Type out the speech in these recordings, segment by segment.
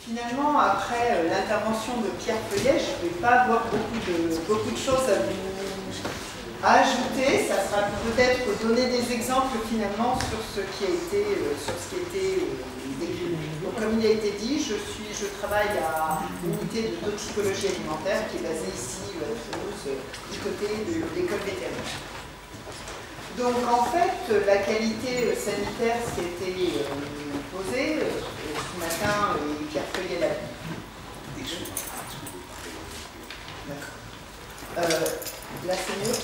Finalement, après l'intervention de Pierre Feuillet, je ne vais pas avoir beaucoup de choses à ajouter. Ça sera peut-être donner des exemples finalement sur ce qui a été, décrit. Donc, comme il a été dit, je travaille à l'unité de toxicologie alimentaire qui est basée ici à Toulouse, du côté de l'école vétérinaire. Donc en fait, la qualité sanitaire, ce qui a été posé ce matin, et Pierre Feuillet l'a dit. Là, c'est mieux.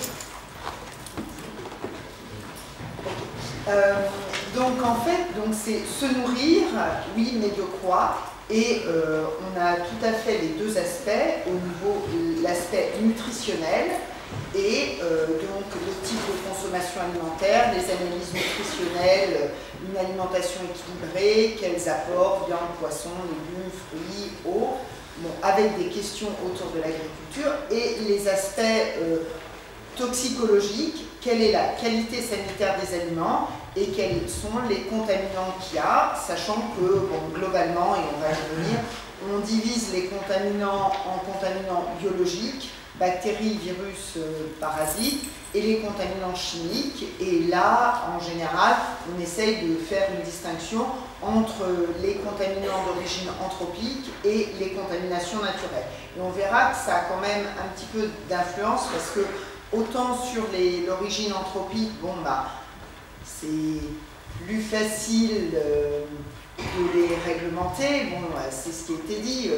Donc en fait, c'est se nourrir, oui, mais de quoi? Et on a tout à fait les deux aspects, au niveau l'aspect nutritionnel et donc le type de consommation alimentaire, les analyses nutritionnelles, une alimentation équilibrée, quels apports, viande, poisson, légumes, fruits, eau, bon, avec des questions autour de l'agriculture et les aspects toxicologiques, quelle est la qualité sanitaire des aliments et quels sont les contaminants qu'il y a, sachant que bon, globalement, et on va y revenir, on divise les contaminants en contaminants biologiques, bactéries, virus, parasites, et les contaminants chimiques. Et là, en général, on essaye de faire une distinction entre les contaminants d'origine anthropique et les contaminations naturelles. Et on verra que ça a quand même un petit peu d'influence parce que autant sur l'origine anthropique, bon bah, c'est plus facile de les réglementer. Bon, c'est ce qui a été dit,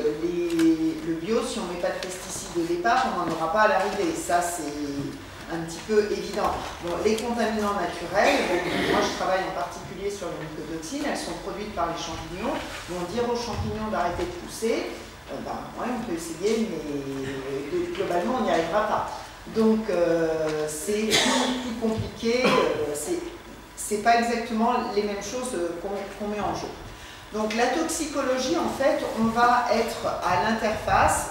le bio, si on ne met pas de pesticides au départ, on n'en aura pas à l'arrivée. Ça, c'est un petit peu évident. Bon, les contaminants naturels, bon, moi je travaille en particulier sur les mycotoxines, elles sont produites par les champignons. Bon, dire aux champignons d'arrêter de pousser, ouais, on peut essayer, mais globalement, on n'y arrivera pas. Donc, c'est plus compliqué, c'est pas exactement les mêmes choses qu'on met en jeu. Donc, la toxicologie, en fait, on va être à l'interface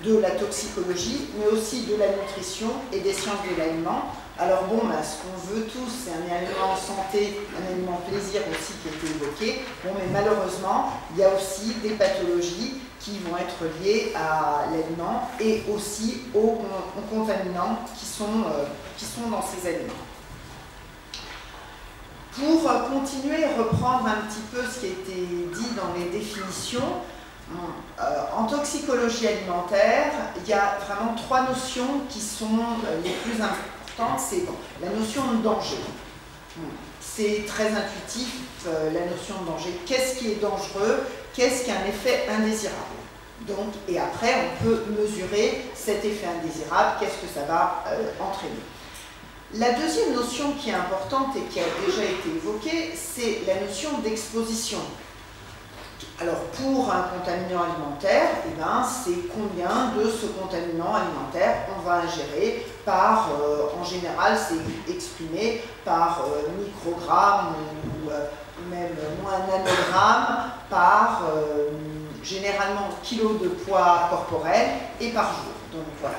de la toxicologie, mais aussi de la nutrition et des sciences de l'aliment. Alors bon, ce qu'on veut tous, c'est un aliment santé, un aliment plaisir aussi qui a été évoqué. Bon, mais malheureusement, il y a aussi des pathologies qui vont être liées à l'aliment et aussi aux contaminants qui sont dans ces aliments. Pour continuer et reprendre un petit peu ce qui a été dit dans les définitions, en toxicologie alimentaire, il y a vraiment trois notions qui sont les plus importantes. C'est la notion de danger. C'est très intuitif, la notion de danger. Qu'est-ce qui est dangereux? Qu'est-ce qui a un effet indésirable? Donc, et après, on peut mesurer cet effet indésirable, qu'est-ce que ça va entraîner. La deuxième notion qui est importante et qui a déjà été évoquée, c'est la notion d'exposition. Alors, pour un contaminant alimentaire, c'est combien de ce contaminant alimentaire on va ingérer par, en général, c'est exprimé par microgrammes ou même moins nanogramme par généralement kilo de poids corporel et par jour. Donc voilà.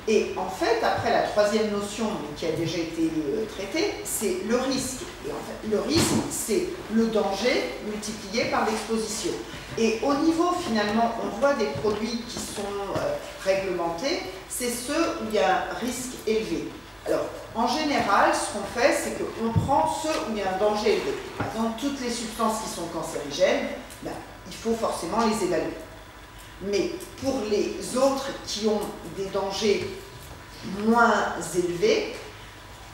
Et en fait, après la troisième notion qui a déjà été traitée, c'est le risque. Et en fait, le risque, c'est le danger multiplié par l'exposition. Et au niveau, finalement, on voit des produits qui sont réglementés, c'est ceux où il y a un risque élevé. Alors, en général, ce qu'on fait, c'est qu'on prend ceux où il y a un danger élevé. Par exemple, toutes les substances qui sont cancérigènes, il faut forcément les évaluer. Mais pour les autres qui ont des dangers moins élevés,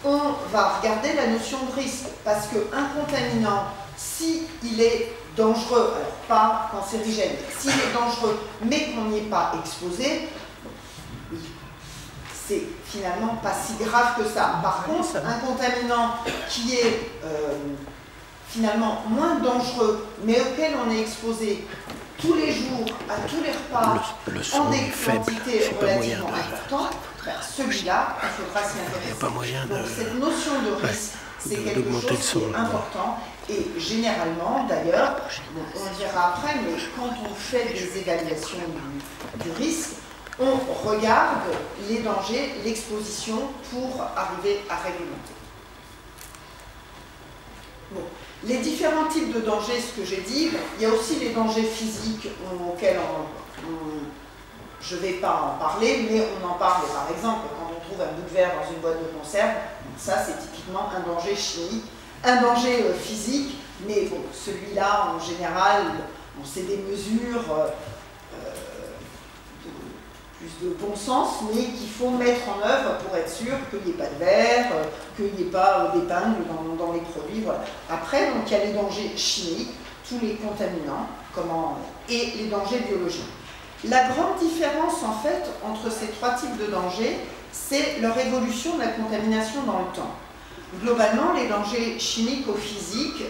on va regarder la notion de risque. Parce qu'un contaminant, s'il est dangereux, alors pas cancérigène, s'il est dangereux, mais qu'on n'y est pas exposé, c'est finalement pas si grave que ça. Par contre, un contaminant qui est finalement moins dangereux, mais auquel on est exposé tous les jours, à tous les repas, en des quantités relativement importantes, celui-là, il faudra s'y intéresser. Donc cette notion de risque, c'est quelque chose qui est important. Et généralement, d'ailleurs, on le verra après, mais quand on fait des évaluations du risque, on regarde les dangers, l'exposition pour arriver à réglementer. Bon. Les différents types de dangers, ce que j'ai dit, il y a aussi les dangers physiques auxquels je ne vais pas en parler, mais on en parle par exemple quand on trouve un bout de verre dans une boîte de conserve. Ça, c'est typiquement un danger chimique, un danger physique, mais bon, celui-là, en général, c'est des mesures plus de bon sens, mais qu'il faut mettre en œuvre pour être sûr qu'il n'y ait pas de verre, qu'il n'y ait pas d'épingles dans les produits. Voilà. Après, donc, il y a les dangers chimiques, tous les contaminants, et les dangers biologiques. La grande différence, en fait, entre ces trois types de dangers, c'est leur évolution de la contamination dans le temps. Globalement, les dangers chimiques ou physiques,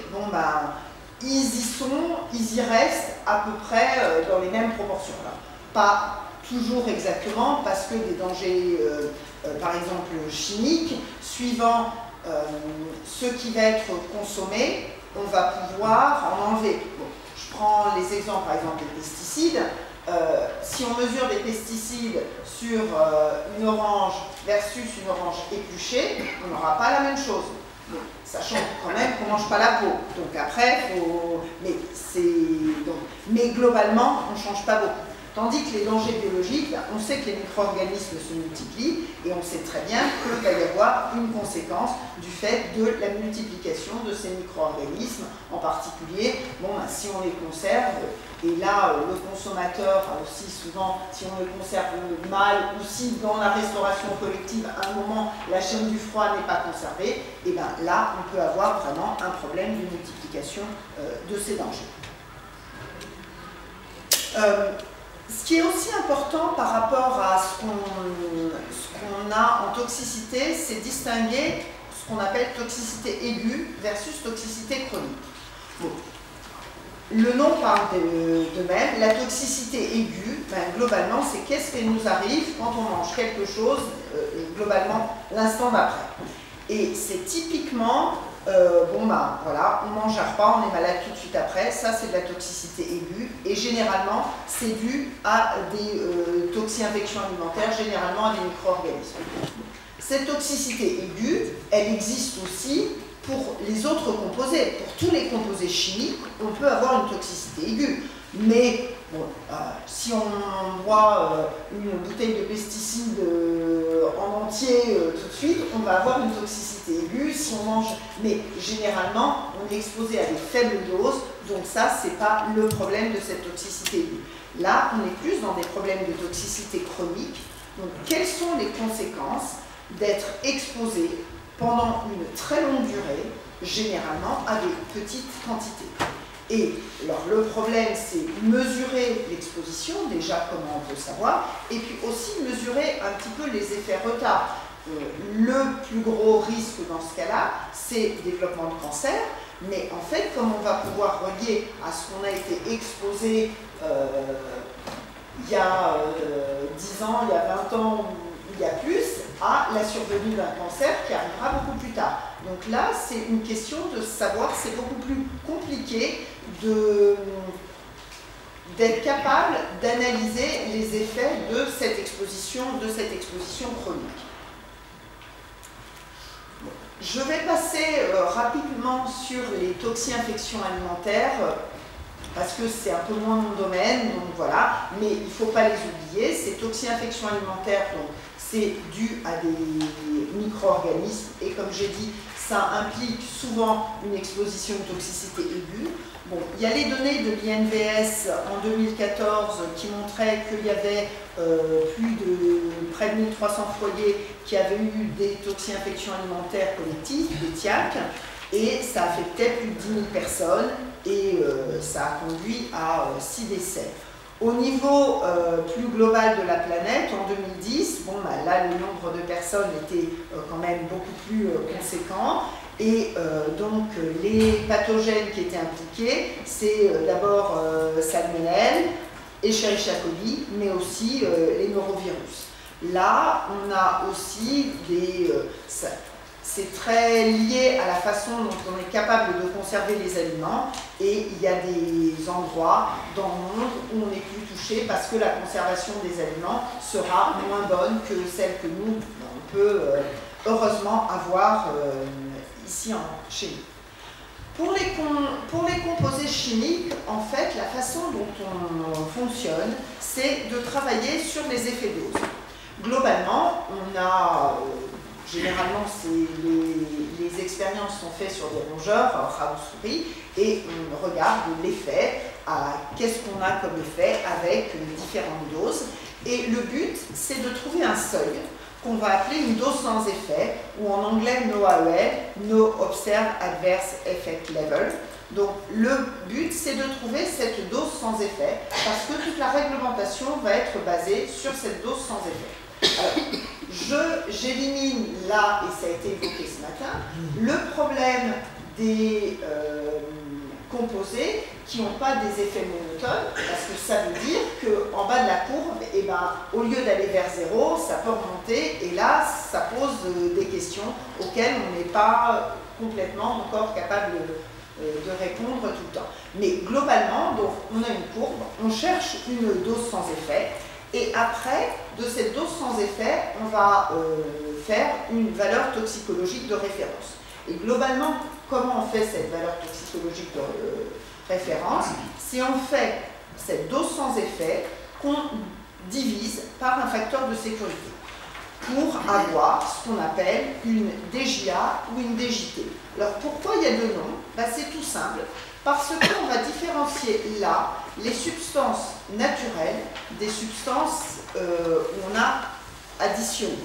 ils y restent à peu près dans les mêmes proportions. Alors, pas toujours exactement, parce que des dangers, par exemple, chimiques, suivant ce qui va être consommé, on va pouvoir en enlever. Bon, je prends les exemples, par exemple, des pesticides. Si on mesure des pesticides sur une orange versus une orange épluchée, on n'aura pas la même chose. Bon, sachant quand même qu'on ne mange pas la peau. Donc après, mais globalement, on ne change pas beaucoup. Tandis que les dangers biologiques, on sait que les micro-organismes se multiplient et on sait très bien qu'il va y avoir une conséquence du fait de la multiplication de ces micro-organismes. En particulier, si on les conserve, et là le consommateur aussi souvent, si on le conserve mal ou si dans la restauration collective à un moment la chaîne du froid n'est pas conservée, et bien là on peut avoir vraiment un problème de multiplication de ces dangers. Ce qui est aussi important par rapport à ce qu'on a en toxicité, c'est distinguer ce qu'on appelle toxicité aiguë versus toxicité chronique. Bon. Le nom parle de même. La toxicité aiguë, globalement, c'est qu'est-ce qui nous arrive quand on mange quelque chose, globalement, l'instant d'après. Et c'est typiquement, voilà, on mange un repas, on est malade tout de suite après, ça c'est de la toxicité aiguë, et généralement, c'est dû à des toxi-infections alimentaires, généralement à des micro-organismes. Cette toxicité aiguë, elle existe aussi pour les autres composés. Pour tous les composés chimiques, on peut avoir une toxicité aiguë. Mais bon, si on boit une bouteille de pesticides en entier tout de suite, on va avoir une toxicité aiguë. Si on mange, mais généralement, on est exposé à des faibles doses, donc ça, c'est pas le problème de cette toxicité aiguë. Là, on est plus dans des problèmes de toxicité chronique. Donc, quelles sont les conséquences d'être exposé pendant une très longue durée, généralement à des petites quantités? Et alors, le problème, c'est mesurer l'exposition, déjà comment on peut savoir, et puis aussi mesurer un petit peu les effets retard. Le plus gros risque dans ce cas-là, c'est le développement de cancer, mais en fait, comme on va pouvoir relier à ce qu'on a été exposé il y a 10 ans, il y a 20 ans, il y a plus, à la survenue d'un cancer qui arrivera beaucoup plus tard. Donc là, c'est une question de savoir, c'est beaucoup plus compliqué d'être capable d'analyser les effets de cette exposition chronique. Bon. Je vais passer rapidement sur les toxi-infections alimentaires, parce que c'est un peu moins mon domaine, donc voilà, mais il ne faut pas les oublier. Ces toxi-infections alimentaires, c'est dû à des micro-organismes, et comme j'ai dit, ça implique souvent une exposition de toxicité aiguë. Bon, il y a les données de l'INVS en 2014 qui montraient qu'il y avait près de 1300 foyers qui avaient eu des toxi-infections alimentaires collectives, des TIAC, et ça affectait plus de 10 000 personnes, et ça a conduit à 6 décès. Au niveau plus global de la planète, en 2010, là le nombre de personnes était quand même beaucoup plus conséquent, et donc les pathogènes qui étaient impliqués, c'est d'abord Salmonelle, Escherichia coli, mais aussi les norovirus. Là, on a aussi des... c'est très lié à la façon dont on est capable de conserver les aliments, et il y a des endroits dans le monde où on est plus touché parce que la conservation des aliments sera moins bonne que celle que nous, on peut heureusement avoir ici chez nous. Pour les composés chimiques, en fait, la façon dont on fonctionne, c'est de travailler sur les effets doses. Globalement, on a, généralement, les expériences sont faites sur des rongeurs, rat ou souris, et on regarde l'effet, qu'est-ce qu'on a comme effet avec différentes doses. Et le but, c'est de trouver un seuil qu'on va appeler une dose sans effet, ou en anglais NOAEL, No Observed Adverse Effect Level. Donc le but, c'est de trouver cette dose sans effet, parce que toute la réglementation va être basée sur cette dose sans effet. Alors, j'élimine là, et ça a été évoqué ce matin, le problème des composés qui n'ont pas des effets monotones, parce que ça veut dire qu'en bas de la courbe, eh ben, au lieu d'aller vers 0, ça peut remonter, et là, ça pose des questions auxquelles on n'est pas complètement encore capable de répondre tout le temps. Mais globalement, donc, on a une courbe, on cherche une dose sans effet, et après, de cette dose sans effet, on va faire une valeur toxicologique de référence. Et globalement, comment on fait cette valeur toxicologique de référence? C'est on fait cette dose sans effet qu'on divise par un facteur de sécurité pour avoir ce qu'on appelle une DJA ou une DJT. Alors pourquoi il y a deux noms? C'est tout simple, parce qu'on va différencier là les substances naturelles des substances où on a additionné.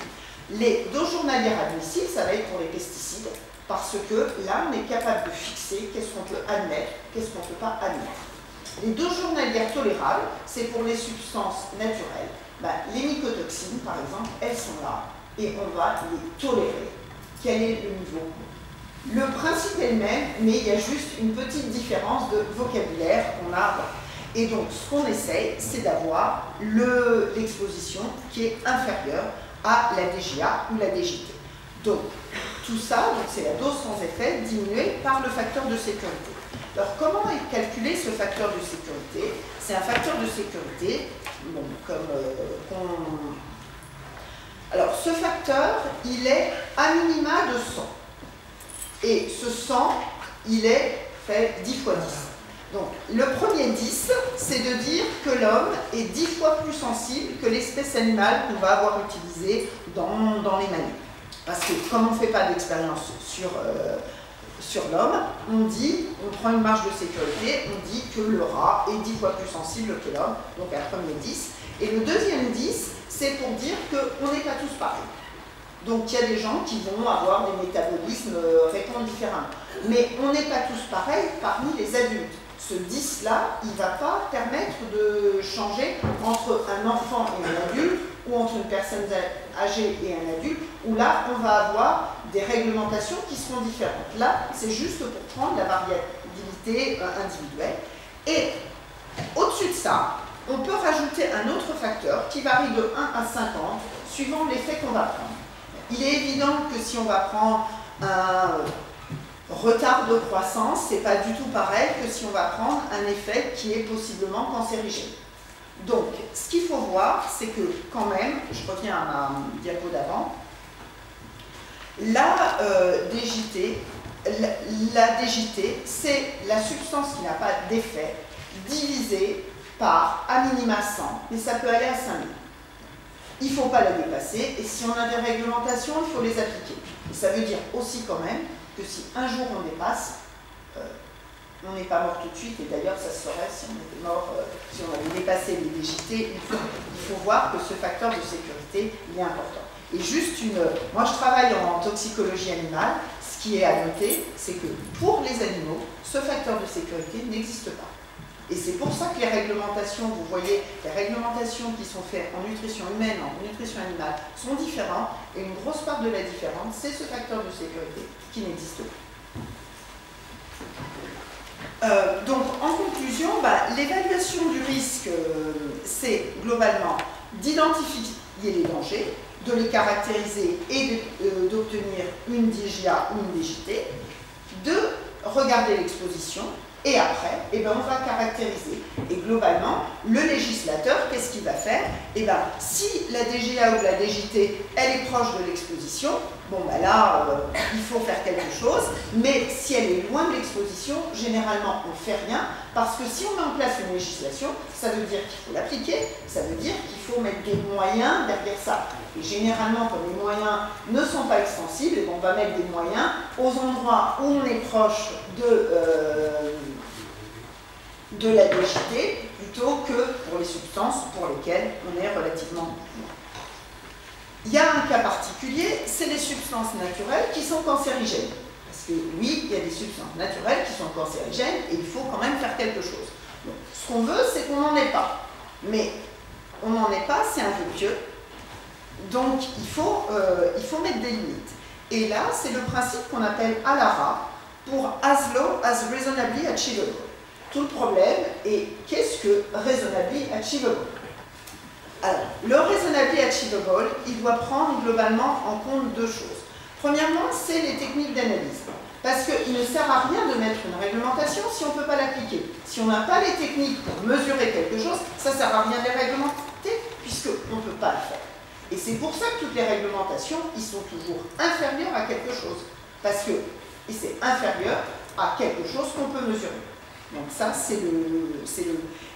Les doses journalières admissibles, ça va être pour les pesticides, parce que là, on est capable de fixer qu'est-ce qu'on peut admettre, qu'est-ce qu'on ne peut pas admettre. Les doses journalières tolérables, c'est pour les substances naturelles. Les mycotoxines, par exemple, elles sont là, et on va les tolérer. Quel est le niveau? Le principe est le même, mais il y a juste une petite différence de vocabulaire qu'on a. Et donc, ce qu'on essaye, c'est d'avoir l'exposition qui est inférieure à la DGA ou la DJT. Donc, tout ça, c'est la dose sans effet diminuée par le facteur de sécurité. Alors, comment est calculé ce facteur de sécurité? C'est un facteur de sécurité, Alors, ce facteur, il est à minima de 100. Et ce 100, il est fait 10 fois 10. Donc, le premier 10, c'est de dire que l'homme est 10 fois plus sensible que l'espèce animale qu'on va avoir utilisée dans les manuels. Parce que comme on ne fait pas d'expérience sur l'homme, on prend une marge de sécurité, on dit que le rat est 10 fois plus sensible que l'homme, donc un premier 10. Et le deuxième 10, c'est pour dire qu'on n'est pas tous pareils. Donc il y a des gens qui vont avoir des métabolismes, répondre différemment. Mais on n'est pas tous pareils parmi les adultes. Ce 10-là, il ne va pas permettre de changer entre un enfant et un adulte, ou entre une personne âgée et un adulte, où là, on va avoir des réglementations qui seront différentes. Là, c'est juste pour prendre la variabilité individuelle. Et au-dessus de ça, on peut rajouter un autre facteur qui varie de 1 à 50, suivant l'effet qu'on va prendre. Il est évident que si on va prendre un retard de croissance, c'est pas du tout pareil que si on va prendre un effet qui est possiblement cancérigène. Donc, ce qu'il faut voir, c'est que quand même, je reviens à ma diapo d'avant, la DJT, c'est la substance qui n'a pas d'effet divisée par à minima 100, mais ça peut aller à 5000. Il ne faut pas la dépasser, et si on a des réglementations, il faut les appliquer. Et ça veut dire aussi quand même que si un jour on dépasse, on n'est pas mort tout de suite, et d'ailleurs ça se saurait si on était mort, si on avait dépassé les DJT, il faut voir que ce facteur de sécurité, il est important. Et juste moi je travaille en toxicologie animale, ce qui est à noter, c'est que pour les animaux, ce facteur de sécurité n'existe pas. Et c'est pour ça que les réglementations, vous voyez, les réglementations qui sont faites en nutrition humaine, en nutrition animale, sont différentes, et une grosse part de la différence, c'est ce facteur de sécurité qui n'existe pas. Donc, en conclusion, l'évaluation du risque, c'est globalement d'identifier les dangers, de les caractériser et d'obtenir une DGA ou une DJT, de regarder l'exposition, et après, on va caractériser. Et globalement, le législateur, qu'est-ce qu'il va faire? Si la DGA ou la DJT, elle est proche de l'exposition, bon ben là, il faut faire quelque chose, mais si elle est loin de l'exposition, généralement on ne fait rien, parce que si on met en place une législation, ça veut dire qu'il faut l'appliquer, ça veut dire qu'il faut mettre des moyens derrière ça. Et généralement, comme les moyens ne sont pas extensibles, on va mettre des moyens aux endroits où on est proche de la DGT, plutôt que pour les substances pour lesquelles on est relativement loin. Il y a un cas particulier, c'est les substances naturelles qui sont cancérigènes. Parce que oui, il y a des substances naturelles qui sont cancérigènes et il faut quand même faire quelque chose. Donc, ce qu'on veut, c'est qu'on n'en ait pas. Mais on n'en est pas, c'est un vœu pieux. Donc il faut mettre des limites. Et là, c'est le principe qu'on appelle ALARA, pour As Low as Reasonably Achievable. Tout le problème est qu'est-ce que Reasonably Achievable? Alors, le Reasonably Achievable, il doit prendre globalement en compte deux choses. Premièrement, c'est les techniques d'analyse. Parce qu'il ne sert à rien de mettre une réglementation si on ne peut pas l'appliquer. Si on n'a pas les techniques pour mesurer quelque chose, ça ne sert à rien de les réglementer, puisqu'on ne peut pas le faire. Et c'est pour ça que toutes les réglementations, ils sont toujours inférieurs à quelque chose. Parce que c'est inférieur à quelque chose qu'on peut mesurer. Donc ça, c'est le...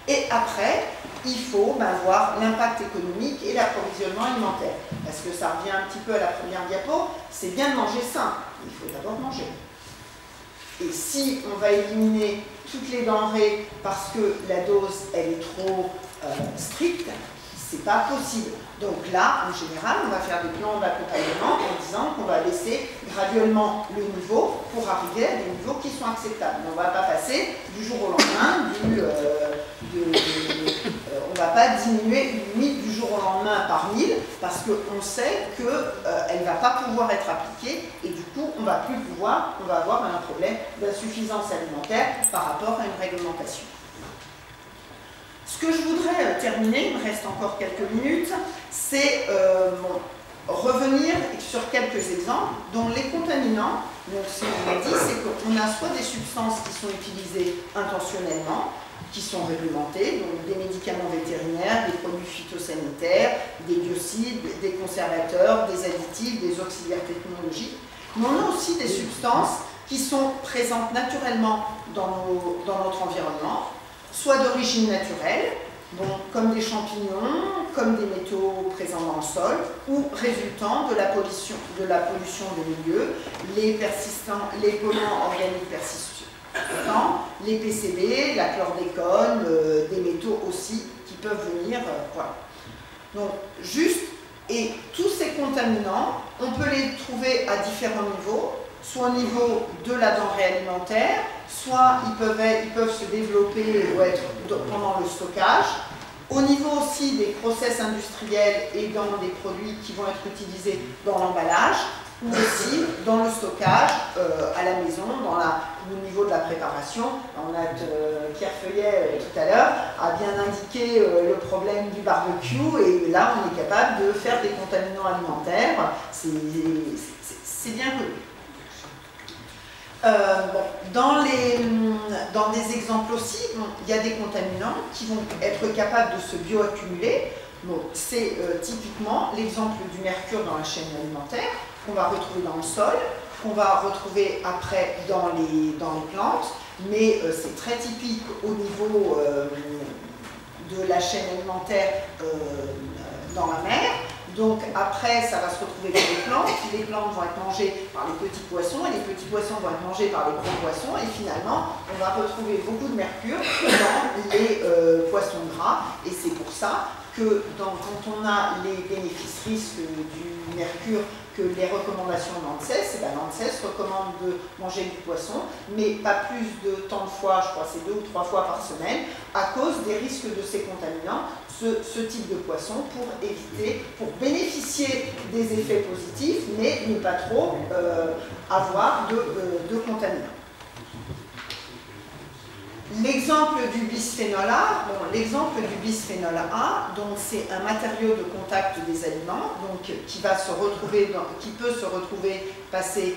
Et après, il faut voir l'impact économique et l'approvisionnement alimentaire. Parce que ça revient un petit peu à la première diapo, c'est bien de manger sain, il faut d'abord manger. Et si on va éliminer toutes les denrées parce que la dose, elle est trop stricte, c'est pas possible. Donc là, en général, on va faire des plans d'accompagnement en disant qu'on va baisser graduellement le niveau pour arriver à des niveaux qui sont acceptables. On ne va pas passer du jour au lendemain, on ne va pas diminuer une limite du jour au lendemain par 1000 parce qu'on sait qu'elle ne va pas pouvoir être appliquée et du coup, on va avoir un problème d'insuffisance alimentaire par rapport à une réglementation. Ce que je voudrais terminer, il me reste encore quelques minutes, c'est revenir sur quelques exemples dont les contaminants, donc ce qu'on a dit, c'est qu'on a soit des substances qui sont utilisées intentionnellement, qui sont réglementées, donc des médicaments vétérinaires, des produits phytosanitaires, des biocides, des conservateurs, des additifs, des auxiliaires technologiques, mais on a aussi des substances qui sont présentes naturellement dans notre environnement, soit d'origine naturelle, comme des champignons, comme des métaux présents dans le sol, ou résultant de la pollution des milieux, les polluants organiques persistants, les PCB, la chlordécone, des métaux aussi qui peuvent venir. Voilà. Donc, et tous ces contaminants, on peut les trouver à différents niveaux, soit au niveau de la denrée alimentaire, soit ils peuvent se développer ou être pendant le stockage, au niveau aussi des process industriels et dans des produits qui vont être utilisés dans l'emballage, ou aussi dans le stockage à la maison, au niveau de la préparation. Pierre Feuillet tout à l'heure a bien indiqué le problème du barbecue et là on est capable de faire des contaminants alimentaires, c'est bien connu. Dans des exemples aussi, il y a des contaminants qui vont être capables de se bioaccumuler. C'est typiquement l'exemple du mercure dans la chaîne alimentaire, qu'on va retrouver dans le sol, qu'on va retrouver après dans les plantes, mais c'est très typique au niveau de la chaîne alimentaire dans la mer. Donc après, ça va se retrouver dans les plantes vont être mangées par les petits poissons, et les petits poissons vont être mangés par les gros poissons, et finalement, on va retrouver beaucoup de mercure dans les poissons gras, et c'est pour ça que quand on a les bénéfices-risques du mercure, que les recommandations de l'ANSES, l'ANSES recommande de manger du poisson, mais pas plus de tant de fois, je crois c'est 2 ou 3 fois par semaine, à cause des risques de ces contaminants, ce type de poisson, pour bénéficier des effets positifs, mais ne pas trop avoir de contaminants. L'exemple du bisphénol A, l'exemple du bisphénol A, c'est un matériau de contact des aliments, qui peut se retrouver passer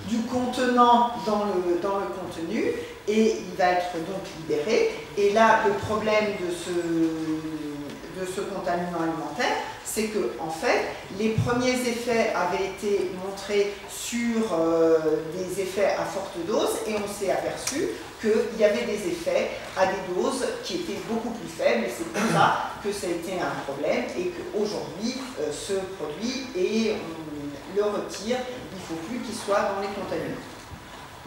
du contenant dans le contenu, et il va être donc libéré. Et là, le problème de ce contaminant alimentaire, c'est que, en fait, les premiers effets avaient été montrés sur des effets à forte dose et on s'est aperçu qu'il y avait des effets à des doses qui étaient beaucoup plus faibles et c'est pour ça que ça a été un problème et qu'aujourd'hui, ce produit, et on le retire, il ne faut plus qu'il soit dans les contaminants.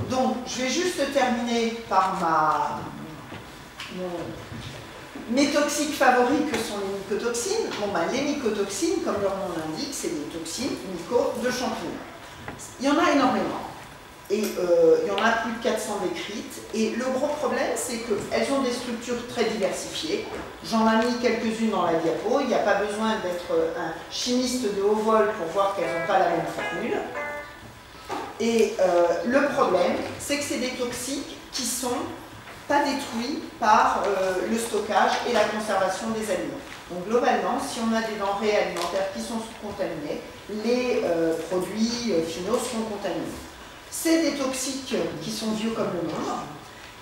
Donc, je vais juste terminer par mes toxiques favoris que sont les mycotoxines. Bon, ben, les mycotoxines, comme leur nom l'indique, c'est des toxines myco de champignons. Il y en a énormément. Et il y en a plus de 400 décrites. Et le gros problème, c'est qu'elles ont des structures très diversifiées. J'en ai mis quelques-unes dans la diapo. Il n'y a pas besoin d'être un chimiste de haut vol pour voir qu'elles n'ont pas la même formule. Et le problème, c'est que c'est des toxiques qui sont pas détruits par le stockage et la conservation des aliments. Donc globalement, si on a des denrées alimentaires qui sont contaminées, les produits finaux seront contaminés. C'est des toxiques qui sont vieux comme le monde.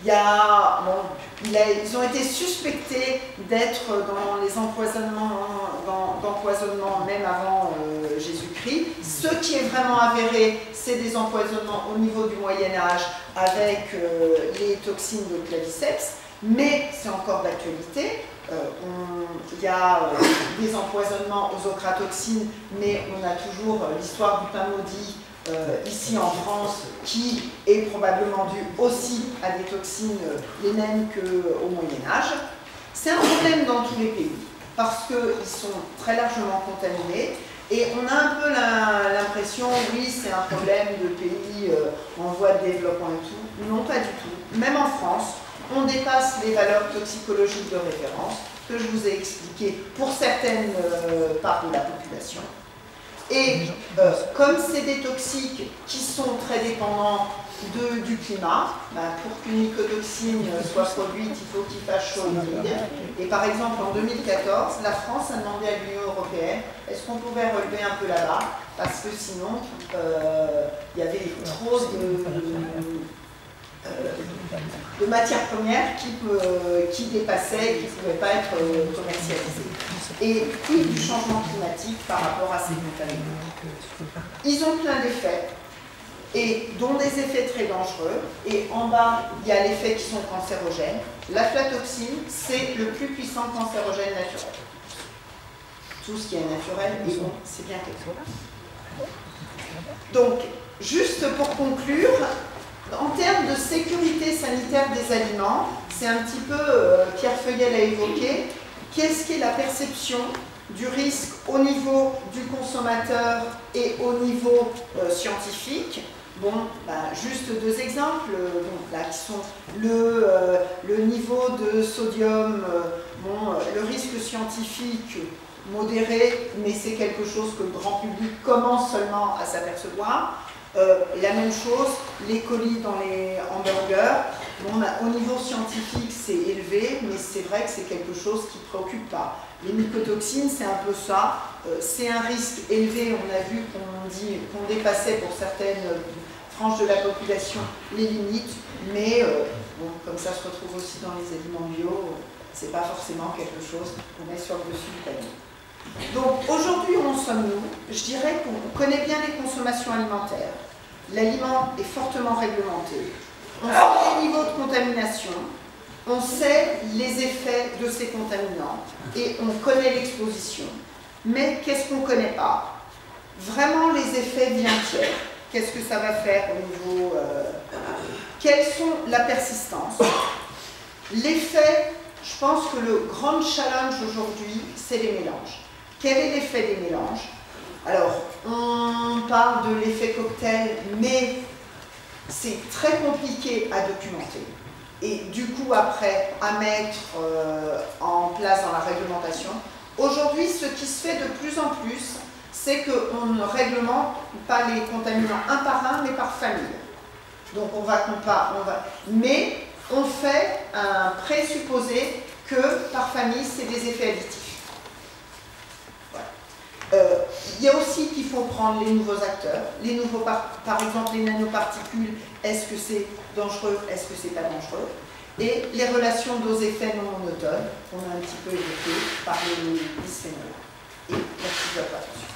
Ils ont été suspectés d'être dans les d'empoisonnement même avant Jésus-Christ. Ce qui est vraiment avéré, c'est des empoisonnements au niveau du Moyen-Âge avec les toxines de claviceps, mais c'est encore d'actualité. Il y a des empoisonnements aux ochratoxines, mais on a toujours l'histoire du pain maudit ici en France, qui est probablement due aussi à des toxines les mêmes qu'au Moyen-Âge. C'est un problème dans tous les pays, parce qu'ils sont très largement contaminés, et on a un peu l'impression, oui, c'est un problème de pays en voie de développement et tout. Non, pas du tout. Même en France, on dépasse les valeurs toxicologiques de référence, que je vous ai expliquées pour certaines parts de la population. Et comme c'est des toxiques qui sont très dépendants du climat, pour qu'une mycotoxine soit produite, il faut qu'il fasse chaud et humide. Et par exemple, en 2014, la France a demandé à l'Union européenne est-ce qu'on pouvait relever un peu là-bas, parce que sinon, il y avait trop de matières premières qui dépassaient, qui ne pouvaient pas être commercialisées. Et puis du changement climatique par rapport à ces contaminants. Ils ont plein d'effets, et dont des effets très dangereux. Et en bas, il y a les effets qui sont cancérogènes. L'aflatoxine, c'est le plus puissant cancérogène naturel. Tout ce qui est naturel, et bon, c'est bien quelque chose. Donc, juste pour conclure, en termes de sécurité sanitaire des aliments, c'est un petit peu, Pierre Feuillel l'a évoqué, qu'est-ce qu'est la perception du risque au niveau du consommateur et au niveau scientifique. Bon, juste deux exemples, donc là, qui sont le niveau de sodium, le risque scientifique modéré, mais c'est quelque chose que le grand public commence seulement à s'apercevoir. La même chose, les colis dans les hamburgers, au niveau scientifique c'est élevé, mais c'est vrai que c'est quelque chose qui ne préoccupe pas. Les mycotoxines, c'est un peu ça, c'est un risque élevé, on a vu qu'on dépassait pour certaines franges de la population les limites, mais comme ça se retrouve aussi dans les aliments bio, c'est pas forcément quelque chose qu'on met sur le dessus du panier. Donc aujourd'hui, où en sommes-nous? Je dirais qu'on connaît bien les consommations alimentaires. L'aliment est fortement réglementé. On sait les niveaux de contamination, on sait les effets de ces contaminants et on connaît l'exposition. Mais qu'est-ce qu'on ne connaît pas? Vraiment les effets bien tiers. Qu'est-ce que ça va faire au niveau... quelles sont la persistance? L'effet, je pense que le grand challenge aujourd'hui, c'est les mélanges. Quel est l'effet des mélanges? Alors, on parle de l'effet cocktail, mais c'est très compliqué à documenter. Et du coup, après, à mettre en place dans la réglementation. Aujourd'hui, ce qui se fait de plus en plus, c'est qu'on ne réglemente pas les contaminants un par un, mais par famille. Donc, mais on fait un présupposé que par famille, c'est des effets additifs. Il y a aussi qu'il faut prendre les nouveaux acteurs, les nouveaux par exemple les nanoparticules, est-ce que c'est dangereux, est-ce que c'est pas dangereux, et les relations dose-effet non monotones, qu'on a un petit peu évoquées par les bisphénols. et merci de votre attention.